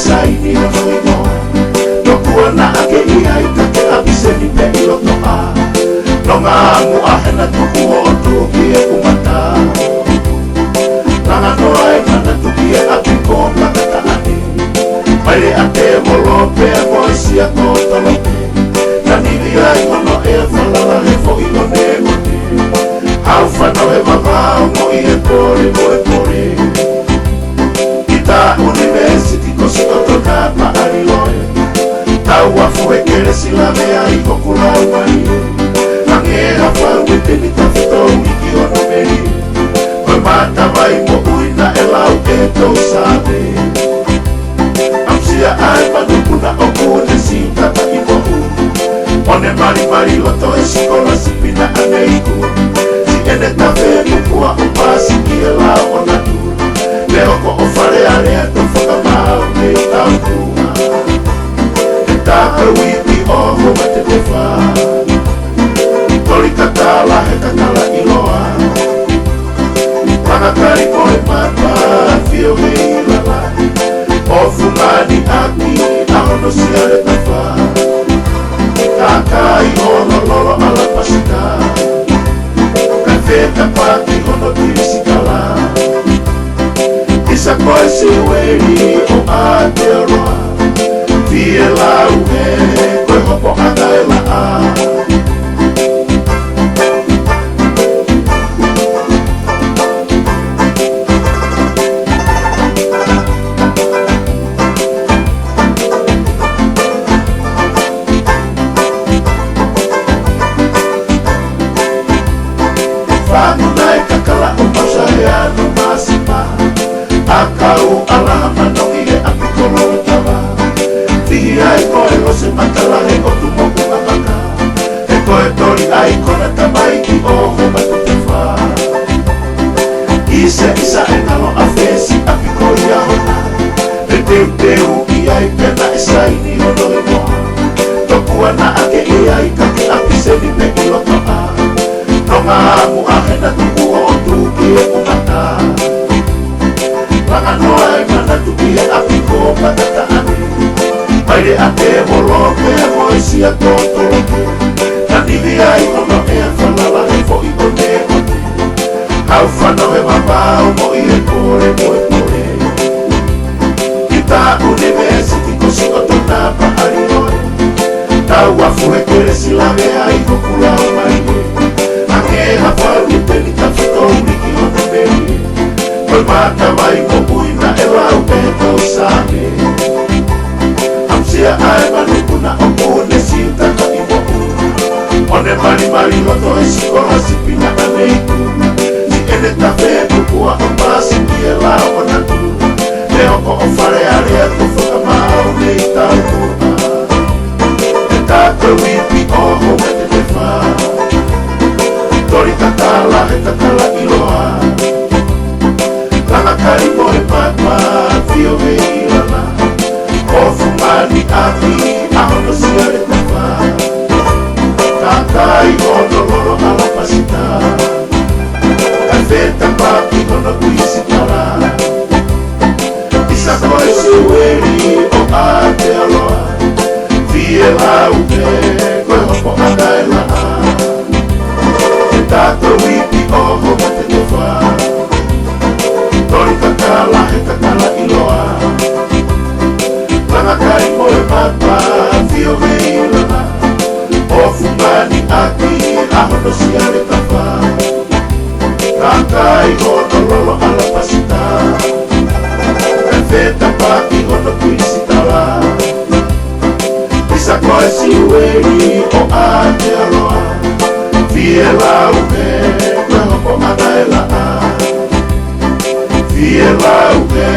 saini o no imo no kuana ake ia ika ke abiseni pe ilo toa no ngā mua hena tuku o tuki e kumata nanga noa e mana tuki e apiko makata ane maire ate molo pe a moisi a totolope na nili ai ono e whalala he fo ilo ne mone hau whanau e mamau mo i e pore mo e pore Ita University ko si otona paari loe tau afu e kere sila mea i kokula mai Nange hafa wete ni tafito iki ono meri Koe mata mai mo uina e lau e tau sabe Amsia ai manukuna o kune si tata i mohu One mari mari loto e sikola sipina aneiku Si ene tafe kukua o pasi ki e lau o natu Leo ko o whare area to whakamau me tau kua E tāka wipi o hoa te te wha Tori katala he katala i loa Whakakari ko e mata whio he i lala O fulani aki ahono siare ta wha Tāka i ono loro ala pasika Ka wheta paki hono tirisikala Isa koe se weri o Aotearoa Fie lau he koe hopo aka e la a Whanuna e kakala o Mausarea Masima Akau alama nongi e apikolo tawa Tihi ai koe lo se matala he o tumoku mamaka E koe tori ai kona tamai ki o homa tu te wha Isa e nalo a fesi apikoli a hona E teu i ai pena e saini o no e moa Tokua na ake i ai kake apiseni me i loto a Nonga amu a hena tuku o tuki e kumata Langa noa e mana tuki e apiko patata ane Maire ate molo pe a moisi a totolope Na nili ai ono e a whalala he fo i one mone Hau whanau e mamau mo i e kore mo e kore Ita University ko si otona paari loe Tau afu e kere sila mea i kokula o mai Ange hafa wite ni tafito uniki ono meri Koe mata mai mo uina e lau e tau sabe Amsia ai manukuna o kune si tata i mohu One mari loto e sikola sipina aneiku Si ene tafe kukua o pasi ki e lau o natu Leo ko o whare area to whakamau me i tau kua E tāka wipi o hoa te te wha Tori katala he katala i loa Langa kari mo e papa whio he i lana O fumani aki ahono siare te wha Tātai ono loro ala pasita Ka wheta paki hono kuisi tala Isa koe se weri o Aotearoa Fie lau he koe hopo aka e la a E tāka wipi o hoa te te wha Tori kakala he kakala i loa Langa kai mo e mata whio he i lana O fumani aki ahono siare ta wha Kakai hono lolo ala pasita Ka wheta paki hono kuisi tala Isa koe si weri o Aotearoa Fie lau he koe hopo ana e la a Fie lau he